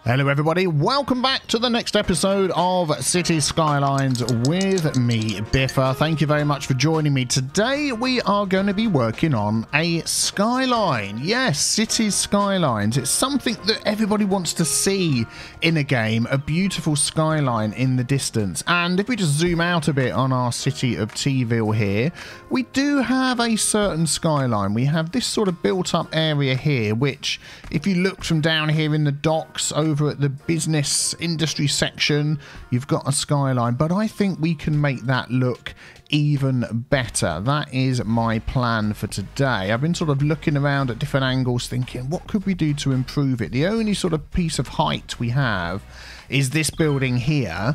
Hello everybody, welcome back to the next episode of Cities Skylines with me, Biffa. Thank you very much for joining me. Today we are going to be working on a skyline. Yes, Cities Skylines. It's something that everybody wants to see in a game, a beautiful skyline in the distance. And if we just zoom out a bit on our city of TeaVille here, we do have a certain skyline. We have this sort of built up area here, which if you look from down here in the docks over at the business industry section, you've got a skyline, but I think we can make that look even better. That is my plan for today. I've been sort of looking around at different angles thinking, what could we do to improve it? The only sort of piece of height we have is this building here,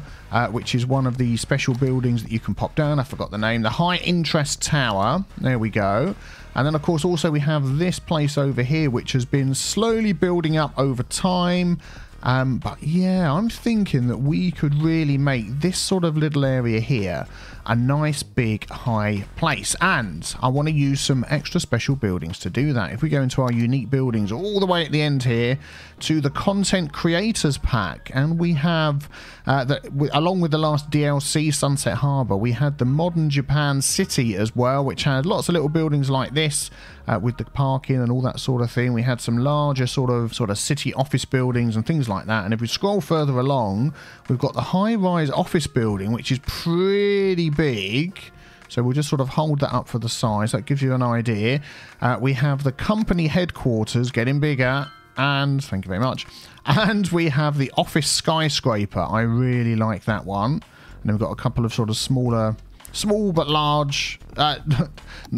which is one of the special buildings that you can pop down. I forgot the name. The High Interest Tower. There we go. And then, of course, also we have this place over here, which has been slowly building up over time. But yeah, I'm thinking that we could really make this sort of little area here a nice big high place, and I want to use some extra special buildings to do that. If we go into our unique buildings all the way at the end here to the content creators pack, and we have along with the last DLC Sunset Harbour, we had the modern Japan city as well, which had lots of little buildings like this with the parking and all that sort of thing. We had some larger sort of city office buildings and things like that. And if we scroll further along, we've got the high-rise office building, which is pretty big. So we'll just sort of hold that up for the size. That gives you an idea. We have the company headquarters getting bigger. And thank you very much. And we have the office skyscraper. I really like that one. And then we've got a couple of sort of small but large,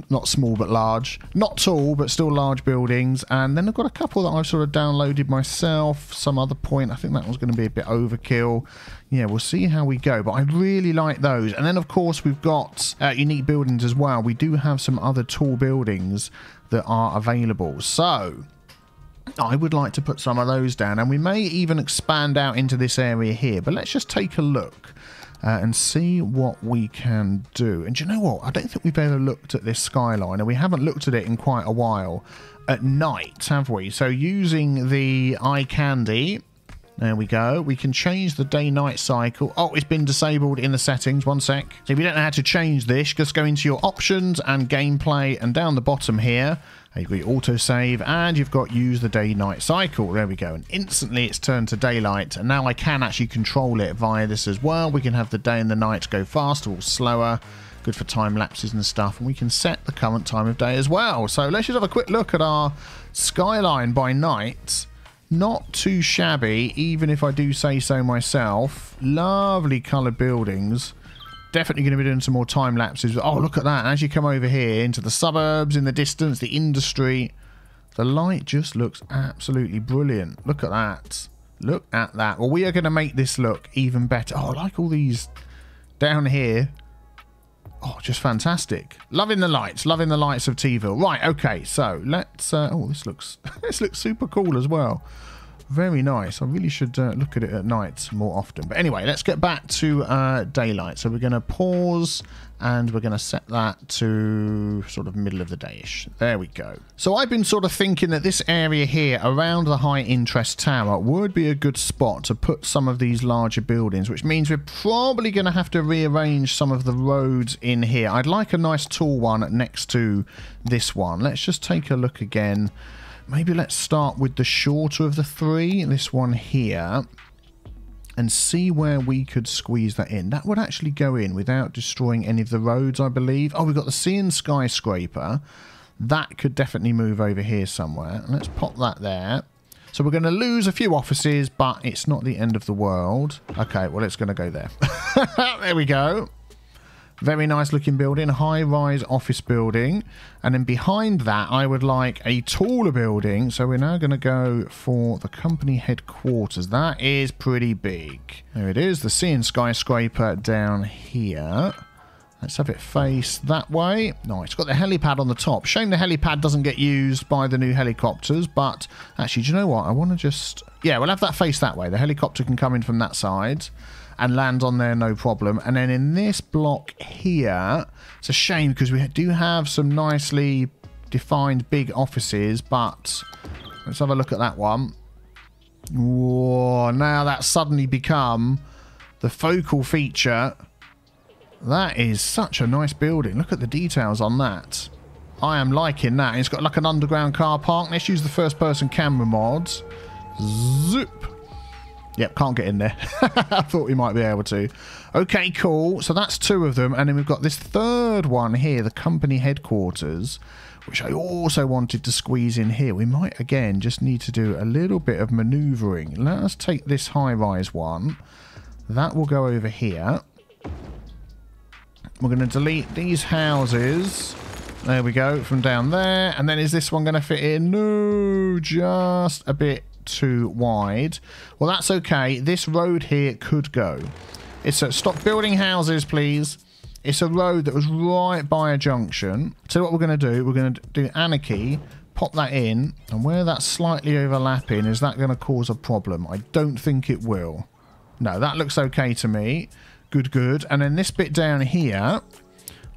not small but large, not tall but still large buildings. And then I've got a couple that I've sort of downloaded myself some other point. I think that one's going to be a bit overkill. Yeah, we'll see how we go, but I really like those. And then of course we've got unique buildings as well. We do have some other tall buildings that are available, so I would like to put some of those down, and we may even expand out into this area here. But let's just take a look and see what we can do. And do you know what? I don't think we've ever looked at this skyline, and we haven't looked at it in quite a while at night, have we? So using the eye candy, there we go. We can change the day-night cycle. Oh, it's been disabled in the settings. One sec. So if you don't know how to change this, just go into your options and gameplay, and down the bottom here, you've got your autosave, and you've got use the day-night cycle. There we go. And instantly it's turned to daylight. And now I can actually control it via this as well. We can have the day and the night go faster or slower. Good for time lapses and stuff. And we can set the current time of day as well. So let's just have a quick look at our skyline by night. Not too shabby, even if I do say so myself. Lovely coloured buildings. Definitely going to be doing some more time lapses. Oh, look at that. As you come over here into the suburbs, in the distance, the industry, the light just looks absolutely brilliant. Look at that. Look at that. Well, we are going to make this look even better. Oh, I like all these down here. Oh, just fantastic. Loving the lights of TeaVille. Right, okay, so let's... oh, this looks super cool as well. Very nice. I really should look at it at night more often. But anyway, let's get back to daylight. So we're going to pause, and we're going to set that to sort of middle of the day-ish. There we go. So I've been sort of thinking that this area here around the High Interest Tower would be a good spot to put some of these larger buildings, which means we're probably going to have to rearrange some of the roads in here. I'd like a nice tall one next to this one. Let's just take a look again. Maybe let's start with the shorter of the three, this one here, and see where we could squeeze that in. That would actually go in without destroying any of the roads, I believe. Oh, we've got the sea and skyscraper. That could definitely move over here somewhere. Let's pop that there. So we're going to lose a few offices, but it's not the end of the world. Okay, well, it's going to go there. There we go. Very nice looking building, high-rise office building. And then behind that, I would like a taller building. So we're now going to go for the company headquarters. That is pretty big. There it is, the sea and skyscraper down here. Let's have it face that way. Nice. It's got the helipad on the top. Shame the helipad doesn't get used by the new helicopters. But actually, do you know what? I want to just... yeah, we'll have that face that way. The helicopter can come in from that side and land on there, no problem. And then in this block here, it's a shame because we do have some nicely defined big offices, but let's have a look at that one. Whoa, and now that's suddenly become the focal feature. That is such a nice building. Look at the details on that. I am liking that. It's got like an underground car park. Let's use the first person camera mods. Zoop. Yep, can't get in there. I thought we might be able to. Okay, cool. So that's 2 of them. And then we've got this third one here, the company headquarters, which I also wanted to squeeze in here. We might, again, just need to do a little bit of maneuvering. Let us take this high-rise one. That will go over here. We're going to delete these houses. There we go, from down there. And then is this one going to fit in? No, just a bit too wide. Well, that's okay. This road here could go. It's a stop building houses, please. It's a road that was right by a junction. So what we're going to do, we're going to do anarchy, pop that in, and where that's slightly overlapping, is that going to cause a problem? I don't think it will. No, that looks okay to me. Good, good. And then this bit down here,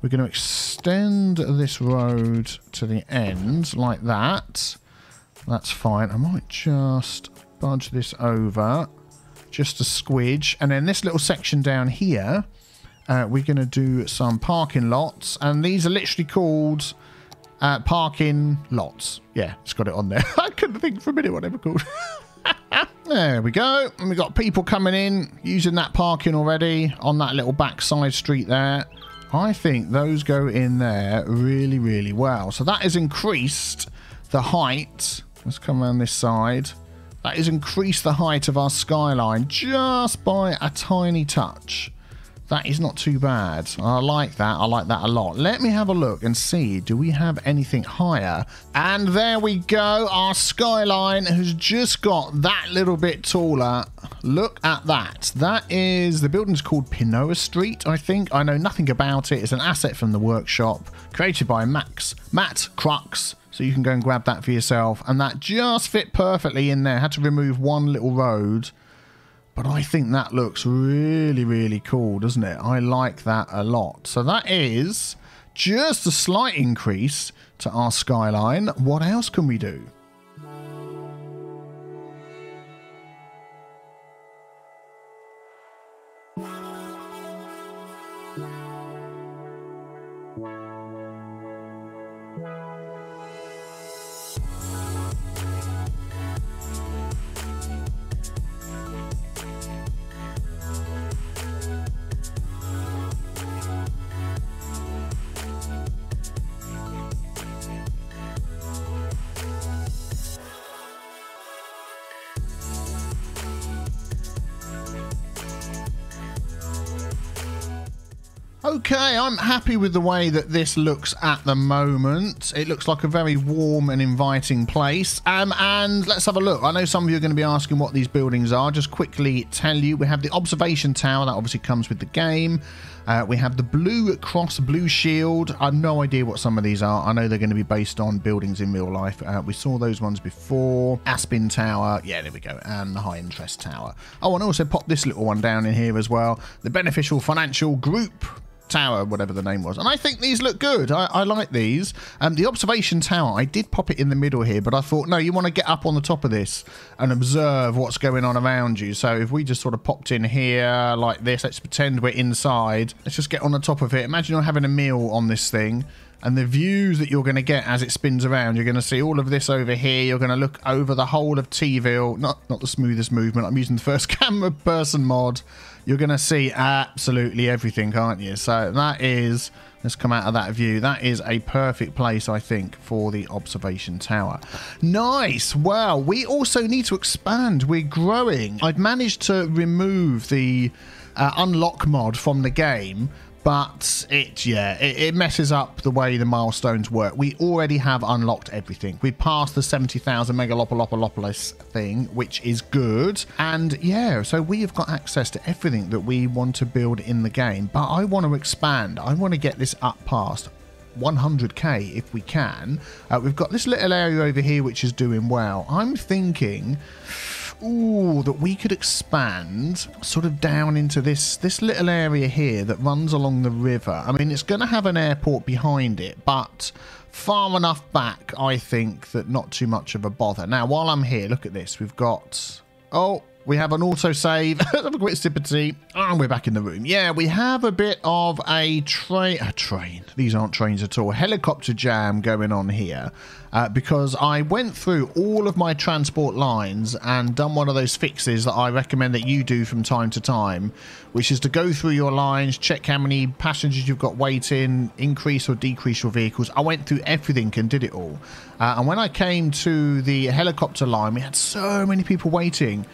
we're going to extend this road to the end like that. That's fine. I might just budge this over just a squidge. And then this little section down here, we're going to do some parking lots. And these are literally called parking lots. Yeah, it's got it on there. I couldn't think for a minute what they were called. There we go. And we've got people coming in using that parking already on that little backside street there. I think those go in there really, really well. So that has increased the height. Let's come around this side. That has increased the height of our skyline just by a tiny touch. That is not too bad. I like that. I like that a lot. Let me have a look and see. Do we have anything higher? And there we go. Our skyline has just got that little bit taller. Look at that. That is, the building's called Pinoa Street, I think. I know nothing about it. It's an asset from the workshop created by Matt Crux. So you can go and grab that for yourself. And that just fit perfectly in there. Had to remove one little road. But I think that looks really, really cool, doesn't it? I like that a lot. So that is just a slight increase to our skyline. What else can we do? Okay, I'm happy with the way that this looks at the moment. It looks like a very warm and inviting place. And let's have a look. I know some of you are going to be asking what these buildings are. Just quickly tell you, we have the observation tower. That obviously comes with the game. We have the Blue Cross, Blue Shield. I have no idea what some of these are. I know they're going to be based on buildings in real life. We saw those ones before. Aspen Tower. Yeah, there we go. And the High Interest Tower. Oh, and also pop this little one down in here as well. The Beneficial Financial Group Tower, whatever the name was. And I think these look good. I like these. The observation tower, I did pop it in the middle here, but I thought, no, you want to get up on the top of this and observe what's going on around you. So if we just sort of popped in here like this, let's pretend we're inside. Let's just get on the top of it. Imagine you're having a meal on this thing. And the views that you're going to get as it spins around, you're going to see all of this over here. You're going to look over the whole of TeaVille. Not the smoothest movement. I'm using the first camera person mod. You're going to see absolutely everything, aren't you? So that is, let's come out of that view. That is a perfect place, I think, for the observation tower. Nice. Well, we also need to expand. We're growing. I've managed to remove the unlock mod from the game. But it messes up the way the milestones work. We already have unlocked everything. We've passed the 70,000 megalopolopolis thing, which is good. And yeah, so we have got access to everything that we want to build in the game. But I want to expand. I want to get this up past 100k if we can. We've got this little area over here which is doing well. I'm thinking, ooh, that we could expand sort of down into this little area here that runs along the river. I mean, it's going to have an airport behind it, but far enough back, I think, that not too much of a bother. Now, while I'm here, look at this. We've got, oh, We have an autosave. Have a quick sip of tea. And we're back in the room. Yeah, we have a bit of a train. These aren't trains at all. Helicopter jam going on here. Because I went through all of my transport lines and done one of those fixes that I recommend that you do from time to time, which is to go through your lines, check how many passengers you've got waiting, increase or decrease your vehicles. I went through everything and did it all. And when I came to the helicopter line, we had so many people waiting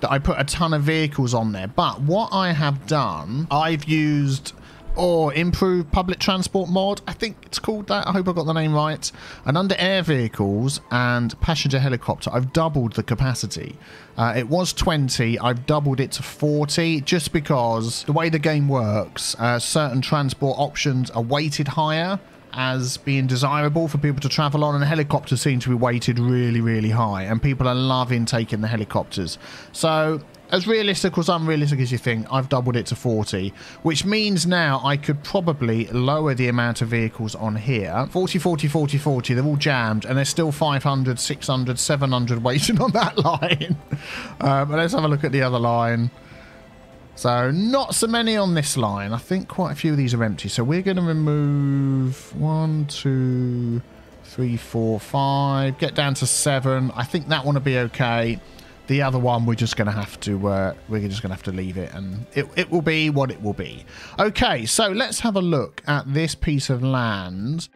that I put a ton of vehicles on there. But what I have done, I've used improved public transport mod, I think it's called that. I hope I got the name right. And under air vehicles and passenger helicopter, I've doubled the capacity. It was 20, I've doubled it to 40, just because the way the game works, certain transport options are weighted higher as being desirable for people to travel on, and helicopters seem to be weighted really, really high, and people are loving taking the helicopters. So as realistic or as unrealistic as you think, I've doubled it to 40, which means now I could probably lower the amount of vehicles on here. 40, 40, 40, 40, they're all jammed, and there's still 500, 600, 700 waiting on that line. But let's have a look at the other line. So not so many on this line. I think quite a few of these are empty. So we're going to remove 1, 2, 3, 4, 5, get down to 7. I think that one will be okay. The other one, we're just going to have to leave it, and it will be what it will be. Okay, so let's have a look at this piece of land.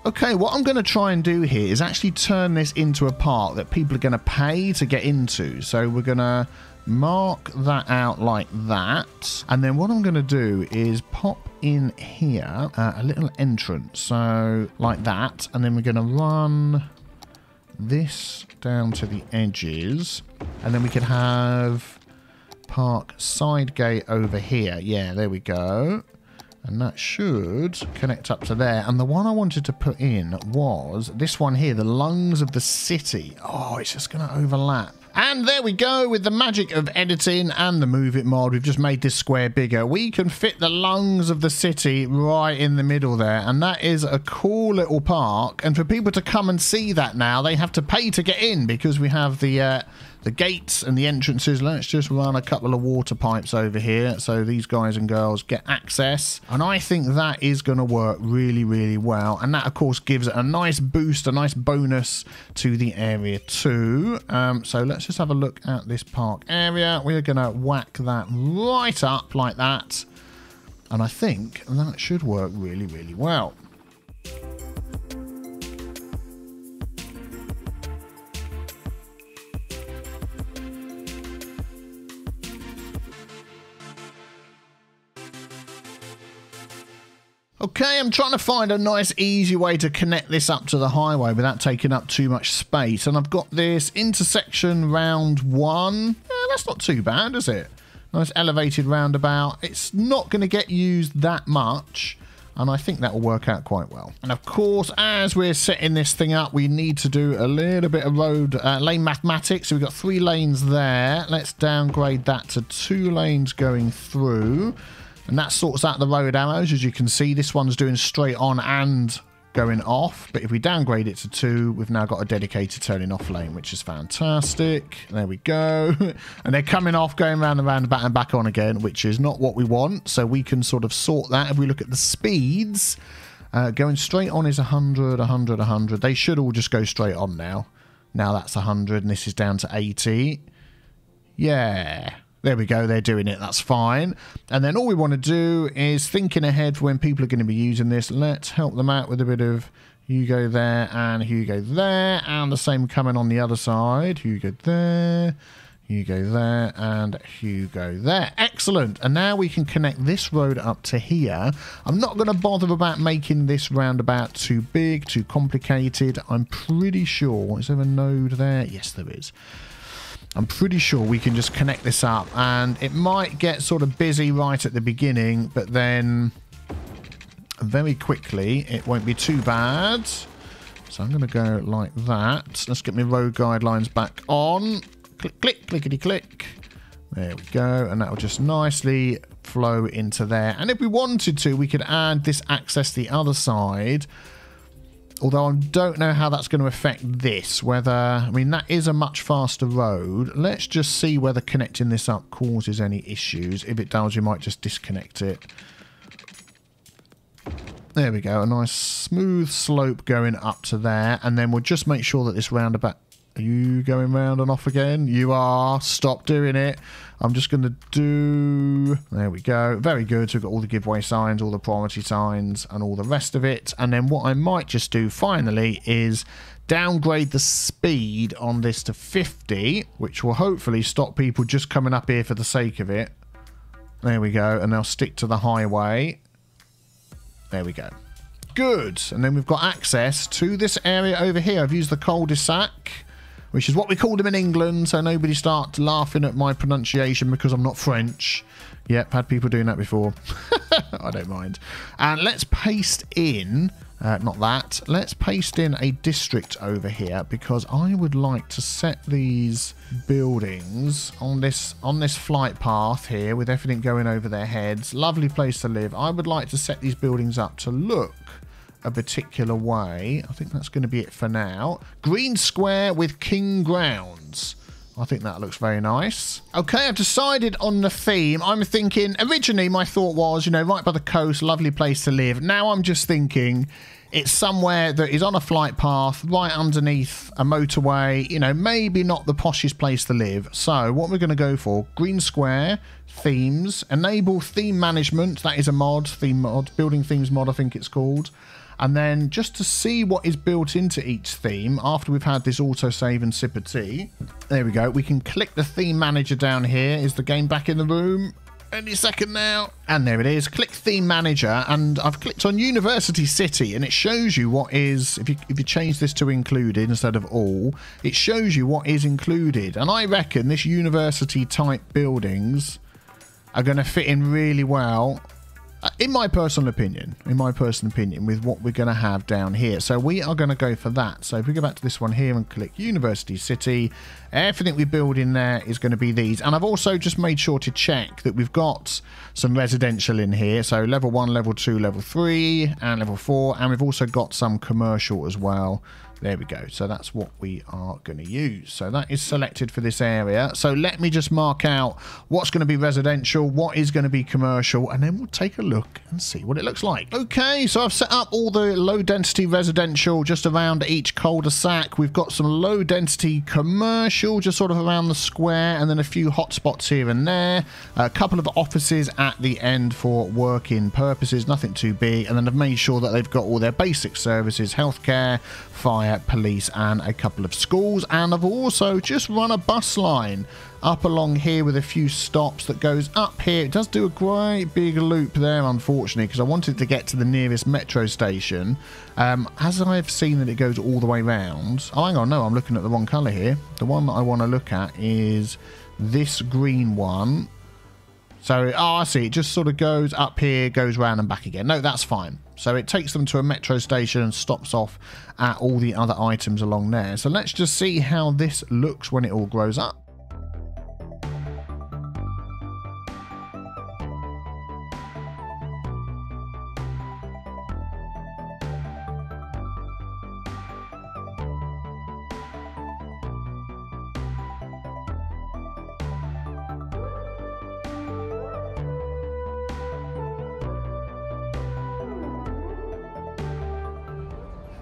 Okay, what I'm going to try and do here is actually turn this into a park that people are going to pay to get into. So we're going to mark that out like that. And then what I'm going to do is pop in here a little entrance. So like that. And then we're going to run this down to the edges. And then we could have park side gate over here. Yeah, there we go. And that should connect up to there. And the one I wanted to put in was this one here, the lungs of the city. Oh, it's just going to overlap. And there we go, with the magic of editing and the Move It mod, we've just made this square bigger. We can fit the lungs of the city right in the middle there, and that is a cool little park. And for people to come and see that now, they have to pay to get in, because we have the gates and the entrances. Let's just run a couple of water pipes over here so these guys and girls get access. And I think that is going to work really, really well. And that, of course, gives it a nice boost, a nice bonus to the area too. So let's just have a look at this park area. We're going to whack that right up like that. And I think that should work really, really well. Okay, I'm trying to find a nice easy way to connect this up to the highway without taking up too much space. And I've got this intersection round 1. Yeah, that's not too bad, is it? Nice elevated roundabout. It's not going to get used that much, and I think that will work out quite well. And of course, as we're setting this thing up, we need to do a little bit of road lane mathematics. So we've got 3 lanes there. Let's downgrade that to 2 lanes going through. And that sorts out the road arrows. As you can see, this one's doing straight on and going off. But if we downgrade it to 2, we've now got a dedicated turning off lane, which is fantastic. There we go. And they're coming off, going round and roundabout and back on again, which is not what we want. So we can sort of sort that. If we look at the speeds, going straight on is 100, 100, 100. They should all just go straight on now. Now that's 100 and this is down to 80. Yeah. There we go, they're doing it, that's fine. And then all we want to do is thinking ahead for when people are going to be using this. Let's help them out with a bit of you go there and you go there. And the same coming on the other side. You go there, you go there, and you go there. Excellent. And now we can connect this road up to here. I'm not going to bother about making this roundabout too big, too complicated. I'm pretty sure, is there a node there? Yes, there is. I'm pretty sure we can just connect this up, and it might get sort of busy right at the beginning, but then very quickly. It won't be too bad. So I'm going to go like that. Let's get my road guidelines back on. Click, click, clickety click. There we go. And that will just nicely flow into there. And if we wanted to, we could add this access the other side. Although I don't know how that's going to affect this. Whether, I mean, that is a much faster road. Let's just see whether connecting this up causes any issues. If it does, we might just disconnect it. There we go, a nice smooth slope going up to there, and then we'll just make sure that this roundabout... Are you going round and off again? You are. Stop doing it. I'm just going to do... There we go. Very good. So we've got all the giveaway signs, all the priority signs, and all the rest of it. And then what I might just do finally is downgrade the speed on this to 50, which will hopefully stop people just coming up here for the sake of it. There we go. And they'll stick to the highway. There we go. Good. And then we've got access to this area over here. I've used the cul-de-sac, which is what we called them in England, so nobody start laughing at my pronunciation because I'm not French. Yep, had people doing that before. I don't mind. And let's paste in... not that. Let's paste in a district over here because I would like to set these buildings on this flight path here with everything going over their heads. Lovely place to live. I would like to set these buildings up to look a particular way. I think that's going to be it for now. Green square with king grounds. I think that looks very nice. Okay, I've decided on the theme. I'm thinking, originally my thought was, you know, right by the coast, lovely place to live. Now I'm just thinking it's somewhere that is on a flight path, right underneath a motorway, you know, maybe not the poshest place to live. So what we're going to go for, green square, themes, enable theme management. That is a mod, theme mod, building themes mod, I think it's called. And then just to see what is built into each theme after we've had this autosave and sip of tea. There we go. We can click the theme manager down here. Is the game back in the room? Any second now. And there it is. Click theme manager. And I've clicked on University City. And it shows you what is, if you change this to included instead of all, it shows you what is included. And I reckon this university type buildings are going to fit in really well. In my personal opinion, with what we're going to have down here. So we are going to go for that. So if we go back to this one here and click University City, everything we build in there is going to be these. And I've also just made sure to check that we've got some residential in here. So level 1, level 2, level 3, and level 4. And we've also got some commercial as well. There we go. So that's what we are going to use. So that is selected for this area. So let me just mark out what's going to be residential, what is going to be commercial, and then we'll take a look and see what it looks like. Okay, so I've set up all the low density residential just around each cul-de-sac. We've got some low density commercial just sort of around the square, and then a few hotspots here and there. A couple of offices at the end for working purposes, nothing too big. And then I've made sure that they've got all their basic services, healthcare, fire, police, and a couple of schools. And I've also just run a bus line up along here with a few stops that goes up here. It does do a great big loop there, unfortunately, because I wanted to get to the nearest metro station. As I've seen that it goes all the way round. Oh, hang on, no, I'm looking at the wrong colour here. The one that I want to look at is this green one. So, oh, I see. It just sort of goes up here, goes round and back again. No, that's fine. So it takes them to a metro station and stops off at all the other items along there. So let's just see how this looks when it all grows up.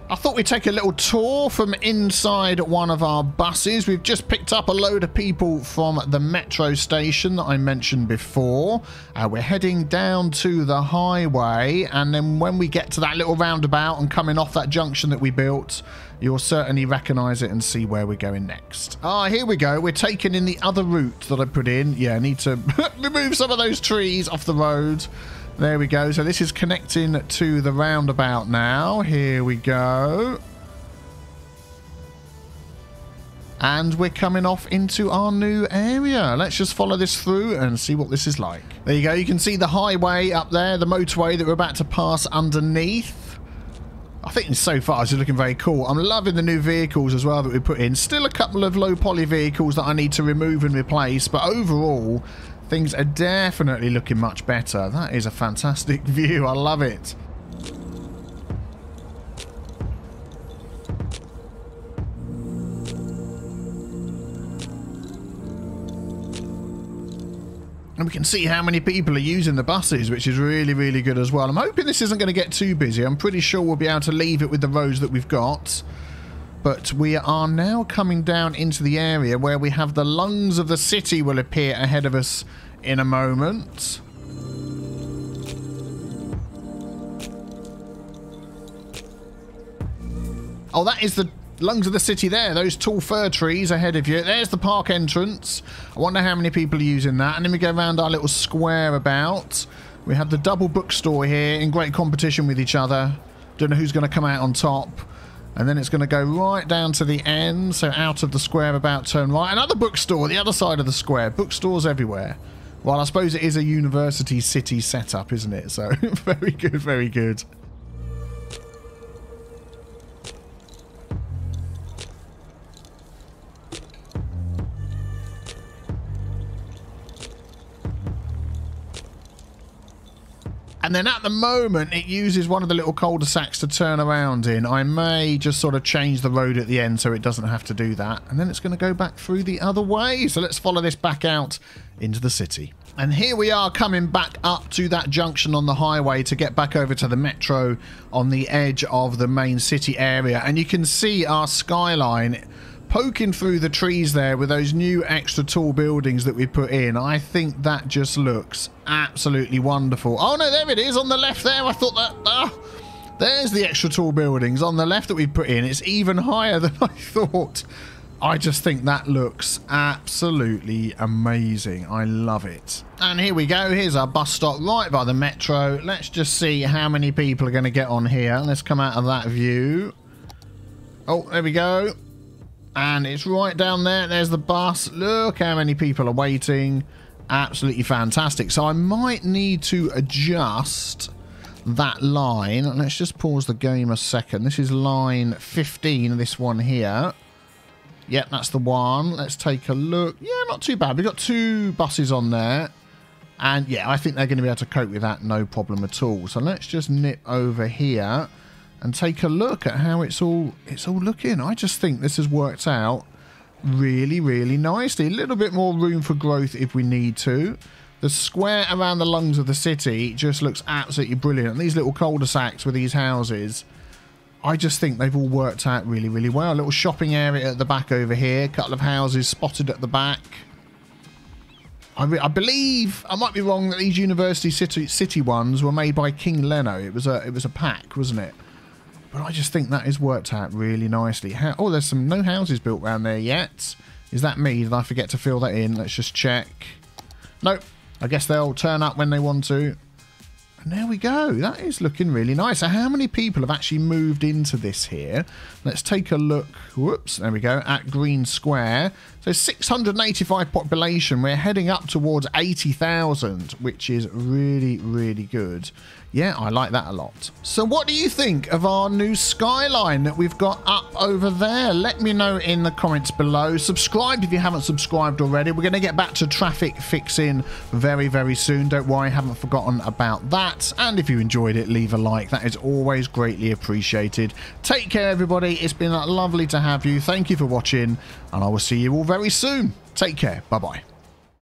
I thought we'd take a little tour from inside one of our buses. We've just picked up a load of people from the metro station that I mentioned before. We're heading down to the highway, and then when we get to that little roundabout and coming off that junction that we built, you'll certainly recognise it and see where we're going next. Ah, here we go. We're taking in the other route that I put in. Yeah, I need to remove some of those trees off the road. There we go. So this is connecting to the roundabout now. Here we go. And we're coming off into our new area. Let's just follow this through and see what this is like. There you go. You can see the highway up there, the motorway that we're about to pass underneath. I think so far it's looking very cool. I'm loving the new vehicles as well that we put in. Still a couple of low poly vehicles that I need to remove and replace, but overall things are definitely looking much better. That is a fantastic view. I love it. And we can see how many people are using the buses, which is really, really good as well. I'm hoping this isn't going to get too busy. I'm pretty sure we'll be able to leave it with the roads that we've got. But we are now coming down into the area where we have the lungs of the city will appear ahead of us in a moment. Oh, that is the lungs of the city there. Those tall fir trees ahead of you. There's the park entrance. I wonder how many people are using that. And then we go around our little square about. We have the double bookstore here in great competition with each other. Don't know who's going to come out on top. And then it's going to go right down to the end. So out of the square about, turn right. Another bookstore, the other side of the square. Bookstores everywhere. Well, I suppose it is a university city setup, isn't it? So very good, very good. And then at the moment, it uses one of the little cul-de-sacs to turn around in. I may just sort of change the road at the end so it doesn't have to do that. And then it's going to go back through the other way. So let's follow this back out into the city. And here we are coming back up to that junction on the highway to get back over to the metro on the edge of the main city area. And you can see our skyline poking through the trees there with those new extra tall buildings that we put in. I think that just looks absolutely wonderful. Oh no, there it is on the left there. I thought that... there's the extra tall buildings on the left that we put in. It's even higher than I thought. I just think that looks absolutely amazing. I love it. And here we go. Here's our bus stop right by the metro. Let's just see how many people are going to get on here. Let's come out of that view. Oh, there we go. And it's right down there. There's the bus. Look how many people are waiting. Absolutely fantastic. So I might need to adjust that line. Let's just pause the game a second. This is line 15, this one here. Yep, that's the one. Let's take a look. Yeah, not too bad. We've got 2 buses on there. And yeah, I think they're going to be able to cope with that, no problem at all. So let's just nip over here and take a look at how it's all looking. I just think this has worked out really, really nicely. A little bit more room for growth if we need to. The square around the lungs of the city just looks absolutely brilliant. And these little cul-de-sacs with these houses, I just think they've all worked out really, really well. A little shopping area at the back over here. A couple of houses spotted at the back. I believe, I might be wrong, that these university city ones were made by King Leno. It was a pack, wasn't it? But I just think that has worked out really nicely. Oh, there's no houses built around there yet. Is that me? Did I forget to fill that in? Let's just check. Nope. I guess they'll turn up when they want to. And there we go. That is looking really nice. So how many people have actually moved into this here? Let's take a look. Whoops. There we go. At Green Square. So 685 population. We're heading up towards 80,000, which is really, really good. Yeah, I like that a lot. So what do you think of our new skyline that we've got up over there? Let me know in the comments below. Subscribe if you haven't subscribed already. We're going to get back to traffic fixing very, very soon. Don't worry, I haven't forgotten about that. And if you enjoyed it, leave a like. That is always greatly appreciated. Take care, everybody. It's been lovely to have you. Thank you for watching, and I will see you all very soon. Take care. Bye-bye.